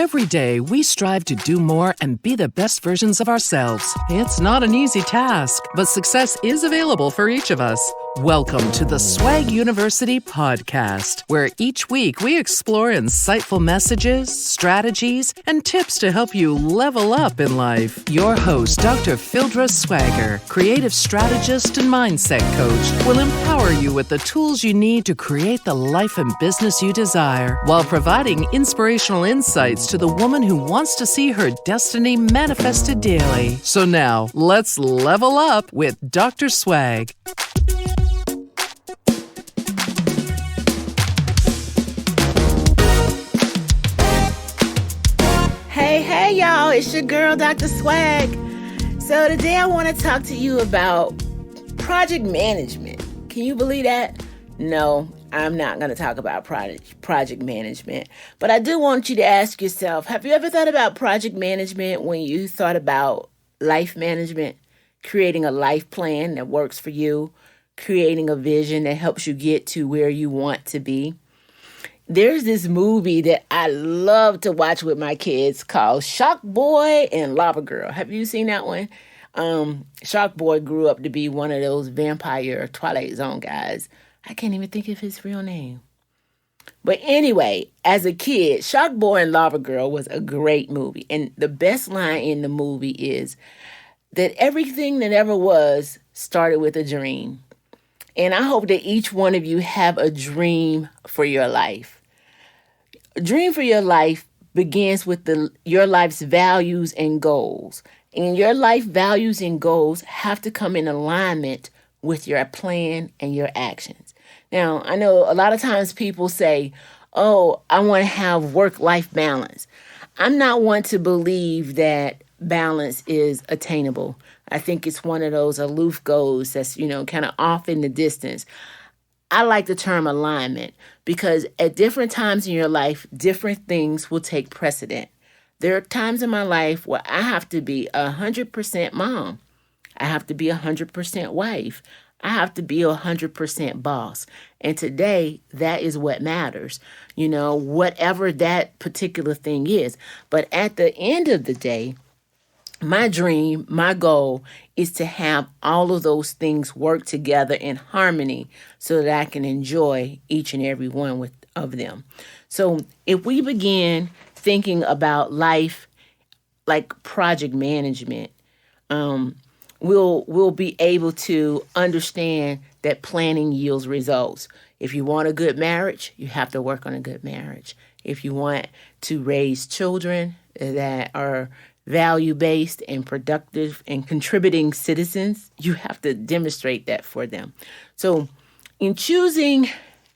Every day, we strive to do more and be the best versions of ourselves. It's not an easy task, but success is available for each of us. Welcome to the Swag University podcast, where each week we explore insightful messages, strategies, and tips to help you level up in life. Your host, Dr. Phildra Swagger, creative strategist and mindset coach, will empower you with the tools you need to create the life and business you desire, while providing inspirational insights to the woman who wants to see her destiny manifested daily. So now, let's level up with Dr. Swag. Hey y'all, it's your girl, Dr. Swag. So today I want to talk to you about project management. Can you believe that? No, I'm not going to talk about project management. But I do want you to ask yourself, have you ever thought about project management when you thought about life management? Creating a life plan that works for you, creating a vision that helps you get to where you want to be. There's this movie that I love to watch with my kids called Shark Boy and Lava Girl. Have you seen that one? Shark Boy grew up to be one of those vampire Twilight Zone guys. I can't even think of his real name. But anyway, as a kid, Shark Boy and Lava Girl was a great movie. And the best line in the movie is that everything that ever was started with a dream. And I hope that each one of you have a dream for your life. A dream for your life begins with your life's values and goals. And your life values and goals have to come in alignment with your plan and your actions. Now, I know a lot of times people say, oh, I want to have work-life balance. I'm not one to believe that balance is attainable. I think it's one of those aloof goals that's, kind of off in the distance. I like the term alignment because at different times in your life, different things will take precedent. There are times in my life where I have to be 100% mom. I have to be 100% wife. I have to be 100% boss. And today, that is what matters, whatever that particular thing is. But at the end of the day, my dream, my goal is to have all of those things work together in harmony so that I can enjoy each and every one of them. So if we begin thinking about life like project management, we'll be able to understand that planning yields results. If you want a good marriage, you have to work on a good marriage. If you want to raise children that are value-based and productive and contributing citizens, you have to demonstrate that for them. So in choosing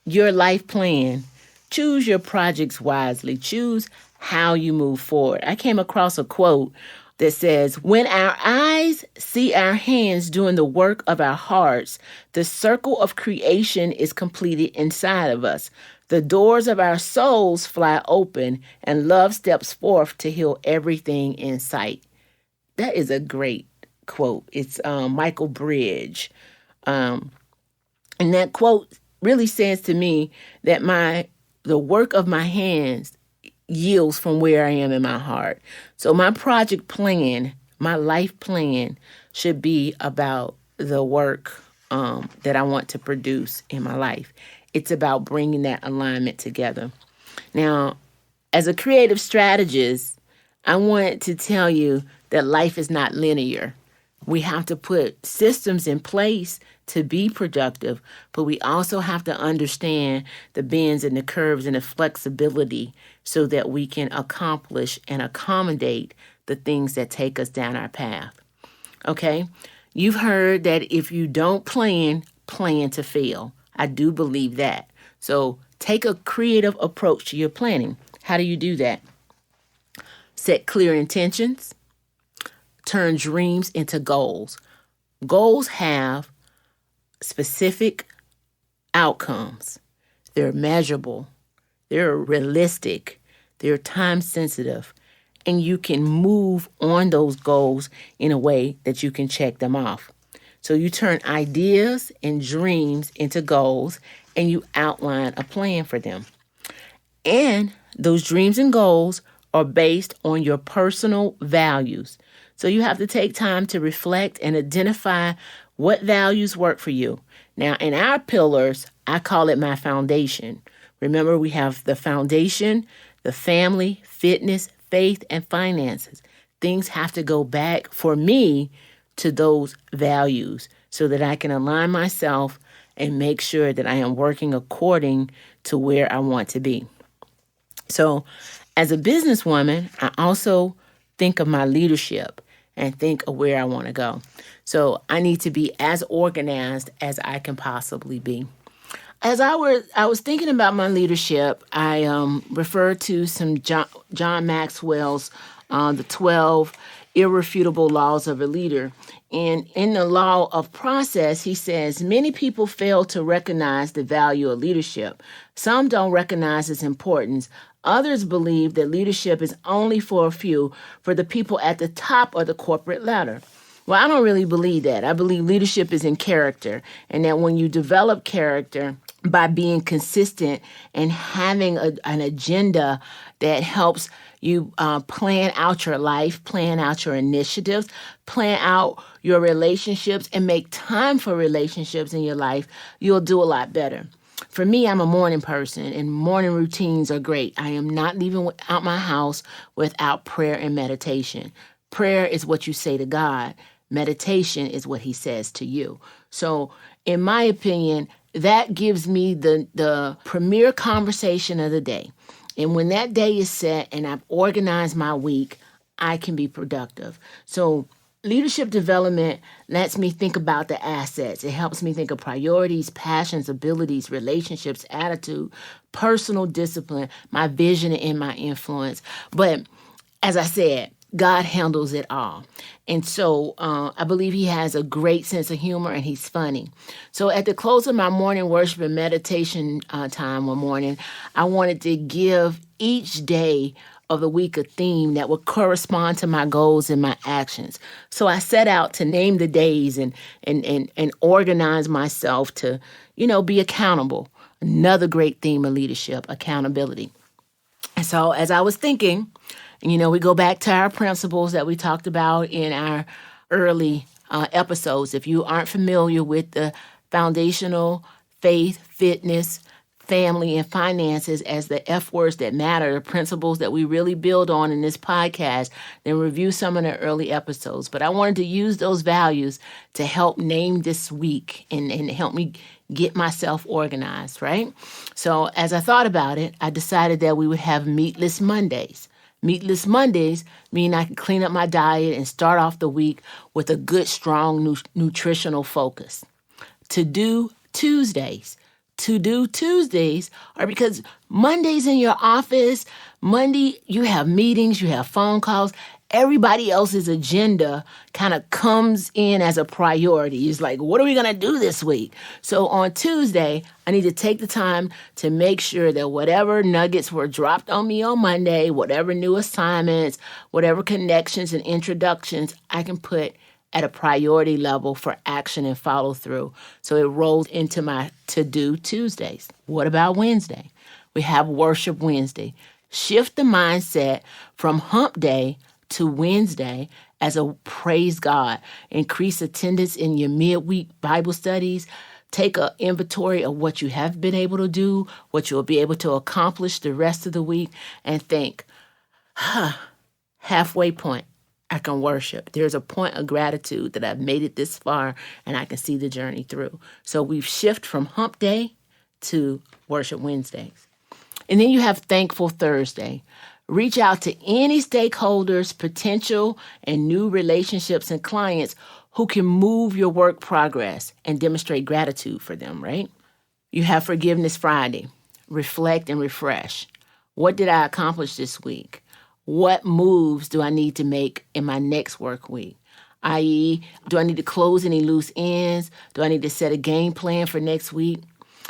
your life plan, choose your projects wisely. Choose how you move forward. I came across a quote that says, when our eyes see our hands doing the work of our hearts, the circle of creation is completed inside of us. The doors of our souls fly open, and love steps forth to heal everything in sight. That is a great quote. It's Michael Bridge. And that quote really says to me that the work of my hands yields from where I am in my heart. So my project plan, my life plan should be about the work that I want to produce in my life. It's about bringing that alignment together. Now, as a creative strategist, I want to tell you that life is not linear. We have to put systems in place to be productive, but we also have to understand the bends and the curves and the flexibility so that we can accomplish and accommodate the things that take us down our path. Okay? You've heard that if you don't plan to fail. I do believe that. So take a creative approach to your planning. How do you do that? Set clear intentions. Turn dreams into goals. Goals have specific outcomes. They're measurable. They're realistic. They're time sensitive. And you can move on those goals in a way that you can check them off. So you turn ideas and dreams into goals, and you outline a plan for them. And those dreams and goals are based on your personal values. So you have to take time to reflect and identify what values work for you. Now, in our pillars, I call it my foundation. Remember, we have the foundation, the family, fitness, faith, and finances. Things have to go back for me to those values so that I can align myself and make sure that I am working according to where I want to be. So as a businesswoman, I also think of my leadership and think of where I want to go. So I need to be as organized as I can possibly be. As I was thinking about my leadership, I referred to some John Maxwell's the 12 Irrefutable Laws of a Leader. And in the law of process, he says, many people fail to recognize the value of leadership. Some don't recognize its importance. Others believe that leadership is only for a few, for the people at the top of the corporate ladder. Well, I don't really believe that. I believe leadership is in character, and that when you develop character by being consistent and having an agenda that helps you plan out your life, plan out your initiatives, plan out your relationships, and make time for relationships in your life, you'll do a lot better. For me, I'm a morning person, and morning routines are great. I am not leaving out my house without prayer and meditation. Prayer is what you say to God. Meditation is what he says to you. So, in my opinion, that gives me the premier conversation of the day. And when that day is set and I've organized my week, I can be productive. So leadership development lets me think about the assets. It helps me think of priorities, passions, abilities, relationships, attitude, personal discipline, my vision, and my influence. But as I said, God handles it all. And so I believe he has a great sense of humor, and he's funny. So at the close of my morning worship and meditation time one morning, I wanted to give each day of the week a theme that would correspond to my goals and my actions. So I set out to name the days and organize myself to, be accountable. Another great theme of leadership, accountability. And so as I was thinking, we go back to our principles that we talked about in our early episodes. If you aren't familiar with the foundational faith, fitness, family, and finances as the F words that matter, the principles that we really build on in this podcast, then review some of the early episodes. But I wanted to use those values to help name this week and help me get myself organized, right? So as I thought about it, I decided that we would have Meatless Mondays. Meatless Mondays mean I can clean up my diet and start off the week with a good, strong nutritional focus. To-do Tuesdays. To-do Tuesdays are because Monday's in your office. Monday, you have meetings, you have phone calls. Everybody else's agenda kind of comes in as a priority. It's like, what are we going to do this week? So on Tuesday, I need to take the time to make sure that whatever nuggets were dropped on me on Monday, whatever new assignments, whatever connections and introductions, I can put at a priority level for action and follow through. So it rolls into my to-do Tuesdays. What about Wednesday? We have Worship Wednesday. Shift the mindset from hump day to Wednesday as a praise God. Increase attendance in your midweek Bible studies. Take an inventory of what you have been able to do, what you'll be able to accomplish the rest of the week, and think, halfway point, I can worship. There's a point of gratitude that I've made it this far and I can see the journey through. So we've shifted from hump day to Worship Wednesdays. And then you have Thankful Thursday. Reach out to any stakeholders, potential and new relationships and clients who can move your work progress and demonstrate gratitude for them, right? You have Forgiveness Friday. Reflect and refresh. What did I accomplish this week? What moves do I need to make in my next work week? I.e., do I need to close any loose ends? Do I need to set a game plan for next week?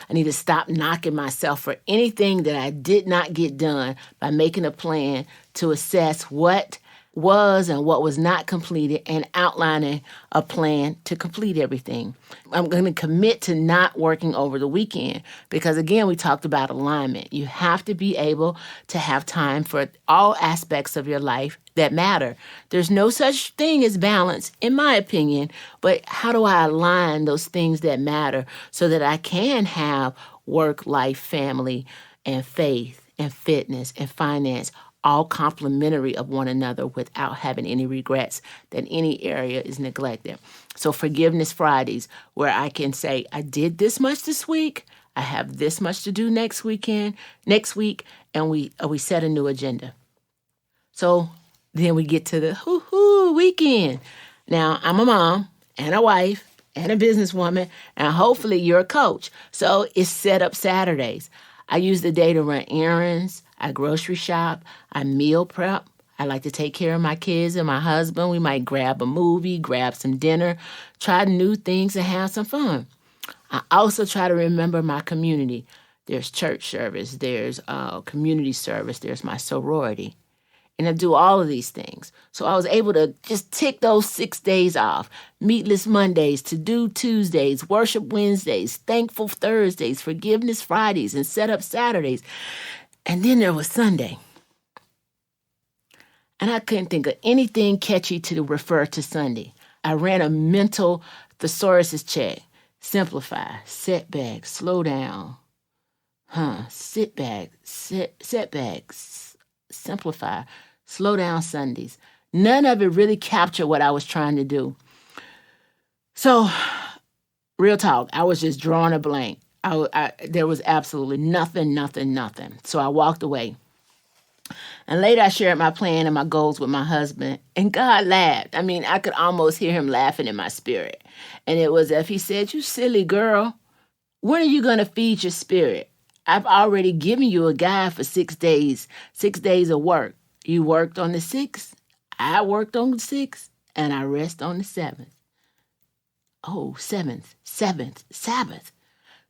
I need to stop knocking myself for anything that I did not get done by making a plan to assess what was and what was not completed and outlining a plan to complete everything. I'm going to commit to not working over the weekend because, again, we talked about alignment. You have to be able to have time for all aspects of your life that matter. There's no such thing as balance, in my opinion, but how do I align those things that matter so that I can have work, life, family, and faith, and fitness, and finance, all complementary of one another without having any regrets that any area is neglected. So Forgiveness Fridays, where I can say, I did this much this week, I have this much to do next week, and we set a new agenda. So then we get to the weekend. Now, I'm a mom and a wife and a businesswoman, and hopefully you're a coach. So it's set up Saturdays. I use the day to run errands, I grocery shop, I meal prep. I like to take care of my kids and my husband. We might grab a movie, grab some dinner, try new things and have some fun. I also try to remember my community. There's church service, there's community service, there's my sorority. And I do all of these things. So I was able to just tick those 6 days off. Meatless Mondays, To-Do Tuesdays, Worship Wednesdays, Thankful Thursdays, Forgiveness Fridays, and Set Up Saturdays. And then there was Sunday. And I couldn't think of anything catchy to refer to Sunday. I ran a mental thesaurus check. Simplify, setback, slow down. Setback, simplify, slow down Sundays. None of it really captured what I was trying to do. So, real talk, I was just drawing a blank. There was absolutely nothing. So I walked away. And later I shared my plan and my goals with my husband, and God laughed. I mean, I could almost hear him laughing in my spirit. And it was as if he said, "You silly girl, when are you going to feed your spirit? I've already given you a guide for 6 days, 6 days of work. You worked on the 6th, I worked on the 6th, and I rest on the 7th. Oh, Sabbath.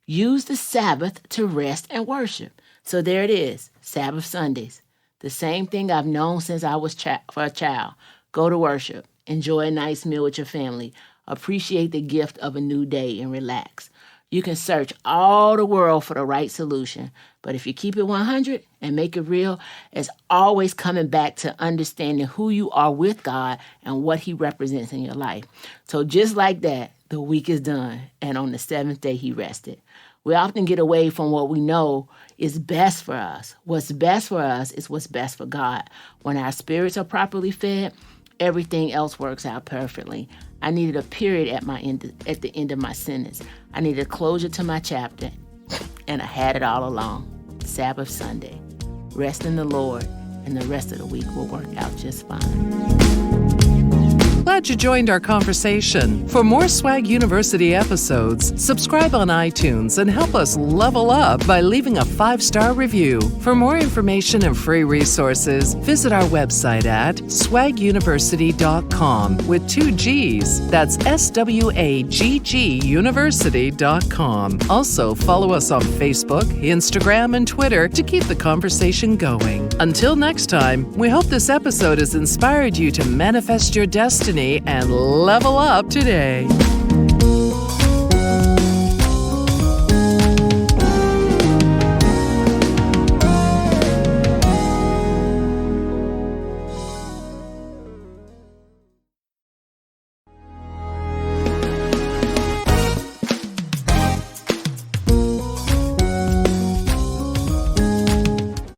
Use the Sabbath to rest and worship." So there it is, Sabbath Sundays. The same thing I've known since I was a child. Go to worship, enjoy a nice meal with your family, appreciate the gift of a new day, and relax. You can search all the world for the right solution, but if you keep it 100 and make it real, it's always coming back to understanding who you are with God and what He represents in your life. So just like that, the week is done, and on the 7th day, He rested. We often get away from what we know is best for us. What's best for us is what's best for God. When our spirits are properly fed, everything else works out perfectly. I needed a period at the end of my sentence. I needed closure to my chapter, and I had it all along. Sabbath Sunday. Rest in the Lord, and the rest of the week will work out just fine. Glad you joined our conversation. For more Swag University episodes, subscribe on iTunes and help us level up by leaving a 5-star review. For more information and free resources, visit our website at swaguniversity.com with 2 G's. That's SWAGG University.com. Also, follow us on Facebook, Instagram, and Twitter to keep the conversation going. Until next time, we hope this episode has inspired you to manifest your destiny and level up today.